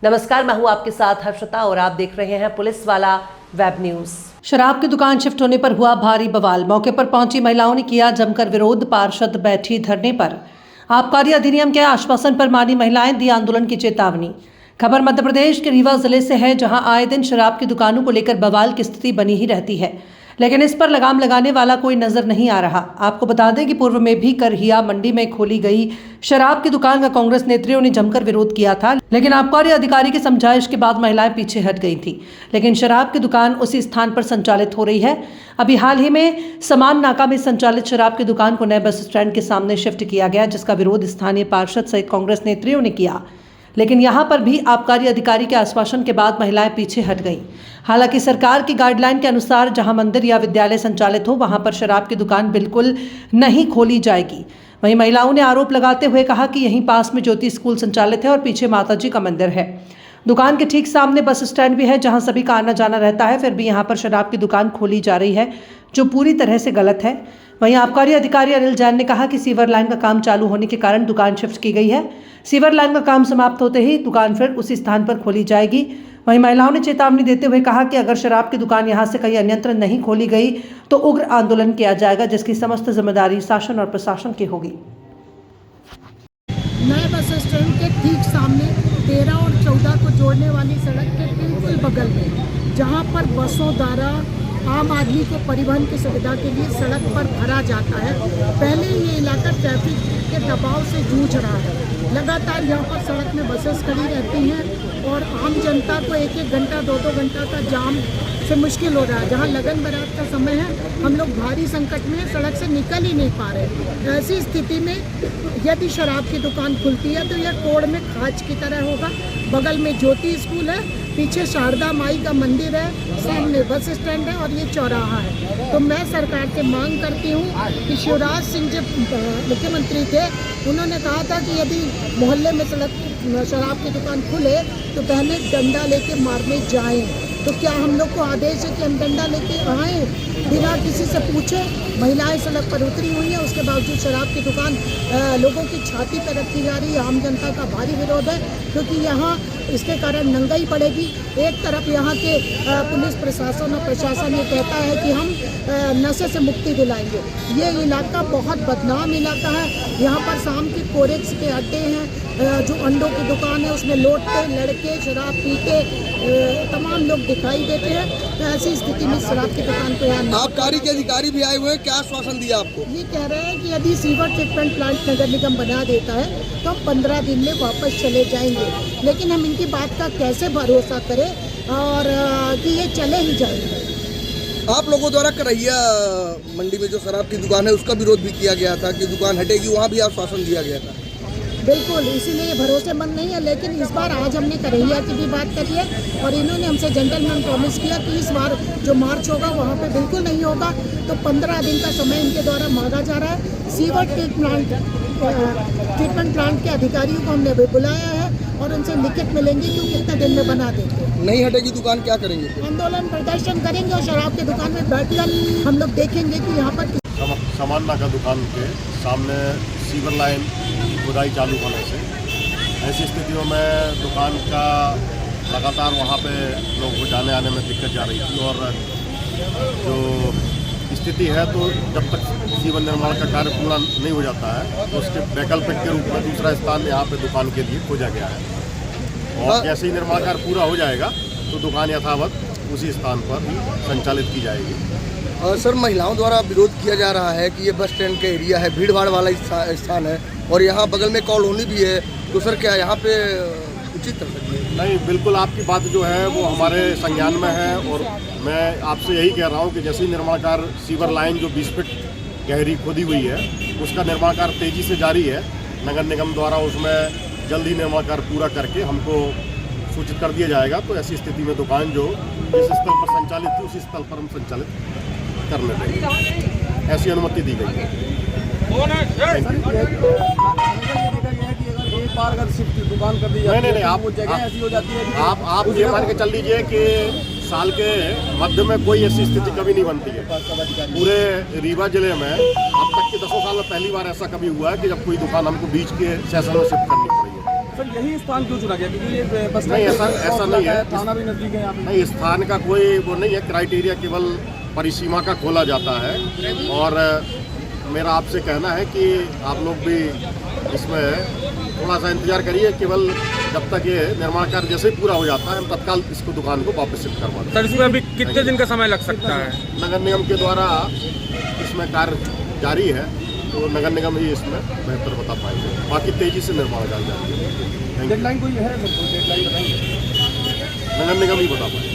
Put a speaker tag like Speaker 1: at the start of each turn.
Speaker 1: नमस्कार, मैं हूं आपके साथ हर्षिता और आप देख रहे हैं पुलिस वाला वेब न्यूज। शराब की दुकान शिफ्ट होने पर हुआ भारी बवाल। मौके पर पहुंची महिलाओं ने किया जमकर विरोध। पार्षद बैठी धरने पर। आबकारी अधिनियम के आश्वासन पर मानी महिलाएं, दी आंदोलन की चेतावनी। खबर मध्य प्रदेश के रीवा जिले से है, जहां आए दिन शराब की दुकानों को लेकर बवाल की स्थिति बनी ही रहती है, लेकिन इस पर लगाम लगाने वाला कोई नजर नहीं आ रहा। आपको बता दें कि पूर्व में भी करहिया मंडी में खोली गई शराब की दुकान का कांग्रेस नेत्रियों ने जमकर विरोध किया था, लेकिन आबकारी अधिकारी की समझाइश के बाद महिलाएं पीछे हट गई थी। लेकिन शराब की दुकान उसी स्थान पर संचालित हो रही है। अभी हाल ही में समान नाका में संचालित शराब की दुकान को नए बस स्टैंड के सामने शिफ्ट किया गया, जिसका विरोध स्थानीय पार्षद सहित कांग्रेस नेत्रियों ने किया। लेकिन यहां पर भी आबकारी अधिकारी के आश्वासन के बाद महिलाएं पीछे हट गईं। हालांकि सरकार की गाइडलाइन के अनुसार जहां मंदिर या विद्यालय संचालित हो, वहां पर शराब की दुकान बिल्कुल नहीं खोली जाएगी। वहीं महिलाओं ने आरोप लगाते हुए कहा कि यहीं पास में ज्योति स्कूल संचालित है और पीछे माताजी का मंदिर है। दुकान के ठीक सामने बस स्टैंड भी है, जहां सभी का आना जाना रहता है। फिर भी यहां पर शराब की दुकान खोली जा रही है, जो पूरी तरह से गलत है। वहीं आबकारी अधिकारी अनिल जैन ने कहा कि सीवर लाइन का काम चालू होने के कारण दुकान शिफ्ट की गई है। सीवर लाइन का काम समाप्त होते ही दुकान फिर उसी स्थान पर खोली जाएगी। वहीं महिलाओं ने चेतावनी देते हुए कहा कि अगर शराब की दुकान यहां से कहीं अन्यत्र नहीं खोली गई तो उग्र आंदोलन किया जाएगा, जिसकी समस्त जिम्मेदारी शासन और प्रशासन की होगी।
Speaker 2: नए बस स्टैंड के ठीक सामने 13 और 14 को जोड़ने वाली सड़क के बिल्कुल बगल में, जहां पर बसों द्वारा आम आदमी को परिवहन की सुविधा के लिए सड़क पर भरा जाता है। पहले ये इलाका ट्रैफिक के दबाव से जूझ रहा है। लगातार यहाँ पर सड़क में बसेस खड़ी रहती हैं और आम जनता को एक एक घंटा 2-2 घंटा का जाम से मुश्किल हो रहा है। जहाँ लगन बारात का समय है, हम लोग भारी संकट में सड़क से निकल ही नहीं पा रहे। ऐसी स्थिति में यदि शराब की दुकान खुलती है तो यह कोड़ में खाज की तरह होगा। बगल में ज्योति स्कूल है, पीछे शारदा माई का मंदिर है, सामने बस स्टैंड है और ये चौराहा है। तो मैं सरकार से मांग करती हूँ कि शिवराज सिंह जब मुख्यमंत्री थे, उन्होंने कहा था कि यदि मोहल्ले में शराब की दुकान खुले तो पहले डंडा लेके मारने जाएं। तो क्या हम लोग को आदेश है कि हम डंडा लेके आएँ बिना किसी से पूछे? महिलाएं सड़क पर उतरी हुई हैं, उसके बावजूद शराब की दुकान लोगों की छाती पर रखी जा रही है। आम जनता का भारी विरोध है, क्योंकि यहाँ इसके कारण नंगाई पड़ेगी। एक तरफ यहाँ के पुलिस प्रशासन और प्रशासन ये कहता है कि हम नशे से मुक्ति दिलाएंगे। ये इलाका बहुत बदनाम इलाका है। यहाँ पर शाम के कोरेक्स के अड्डे हैं, जो अंडों की दुकान है उसमें लौटते लड़के शराब पीते तमाम लोग दिखाई देते हैं। तो ऐसी स्थिति में शराब की दुकान को यहाँ
Speaker 3: आबकारी के अधिकारी भी आए हुए हैं, क्या आश्वासन दिया आपको?
Speaker 2: ये कह रहे हैं कि यदि सीवर ट्रीटमेंट प्लांट नगर निगम बना देता है तो हम 15 दिन में वापस चले जाएंगे। लेकिन हम इनकी बात का कैसे भरोसा करें और कि ये चले ही जाएंगे।
Speaker 3: आप लोगों द्वारा करहिया मंडी में जो शराब की दुकान है उसका विरोध भी किया गया था कि दुकान हटेगी, वहाँ भी आश्वासन दिया गया था।
Speaker 2: बिल्कुल, इसीलिए भरोसेमंद नहीं है। लेकिन इस बार आज हमने करहिया की भी बात करी है और इन्होंने हमसे जेंटलमैन प्रॉमिस किया कि इस बार जो मार्च होगा वहाँ पे बिल्कुल नहीं होगा। तो 15 दिन का समय इनके द्वारा मांगा जा रहा है। सीवर ट्रीटमेंट प्लांट के अधिकारियों को हमने भी बुलाया है और उनसे लिखित मिलेंगे कि कितने दिन में बना देंगे।
Speaker 3: नहीं हटेगी दुकान, क्या करेंगे?
Speaker 2: आंदोलन प्रदर्शन करेंगे और शराब की दुकान में बैठकर हम लोग देखेंगे कि यहाँ पर
Speaker 4: समान नाका दुकान के सामने सीवर लाइन की खुदाई चालू होने से ऐसी स्थितियों में दुकान का लगातार वहाँ पे लोगों को जाने आने में दिक्कत जा रही थी। और जो स्थिति है, तो जब तक सीवर निर्माण का कार्य पूरा नहीं हो जाता है तो उसके वैकल्पिक के रूप में दूसरा स्थान यहाँ पे दुकान के लिए खोजा गया है। और जैसे ही निर्माण कार्य पूरा हो जाएगा तो दुकान यथावत उसी स्थान पर संचालित की जाएगी।
Speaker 3: सर, महिलाओं द्वारा विरोध किया जा रहा है कि ये बस स्टैंड का एरिया है, भीड़ भाड़ वाला स्थान है और यहाँ बगल में कॉलोनी भी है, तो सर क्या यहाँ पे उचित कर सकते हैं?
Speaker 4: नहीं, बिल्कुल आपकी बात जो है वो हमारे संज्ञान में है और मैं आपसे यही कह रहा हूँ कि जैसे ही निर्माण कार्य सीवर लाइन जो 20 फीट गहरी खोदी हुई है उसका निर्माण कार्य तेज़ी से जारी है। नगर निगम द्वारा उसमें जल्द ही निर्माण कार्य पूरा करके हमको सूचित कर दिया जाएगा। तो ऐसी स्थिति में दुकान जो जिस स्थल पर संचालित थी उसी स्थल पर हम संचालित करने देंगे, ऐसी अनुमति दी गई है।
Speaker 3: दुकान कर दी
Speaker 4: नहीं, आप ये मान के चल लीजिए कि साल के मध्य में कोई ऐसी स्थिति कभी नहीं बनती है। पूरे रीवा जिले में अब तक के 10 साल में पहली बार ऐसा कभी हुआ है कि जब कोई दुकान हमको बीच के सेशन में शिफ्ट करनी पड़ी है।
Speaker 5: सर यही स्थान क्यों चुना गया, क्योंकि ये बस
Speaker 4: नहीं, ऐसा नहीं है।
Speaker 5: थाना भी नजदीक है यहाँ पे।
Speaker 4: नहीं, स्थान का कोई वो नहीं है, क्राइटेरिया केवल परिसीमा का खोला जाता है। और मेरा आपसे कहना है कि आप लोग भी इसमें थोड़ा सा इंतजार करिए, केवल जब तक ये निर्माण कार्य जैसे ही पूरा हो जाता है हम तत्काल इसको दुकान को वापस शिफ्ट करवा देंगे।
Speaker 6: सर इसमें अभी कितने दिन का समय लग सकता है?
Speaker 4: नगर निगम के द्वारा इसमें कार्य जारी है, तो नगर निगम ही इसमें बेहतर बता पाएंगे। बाकी तेजी से निर्माण कार्य जारी है।
Speaker 5: डेडलाइन कोई है, डेडलाइन बताएंगे?
Speaker 4: नगर निगम ही बता पाएंगे।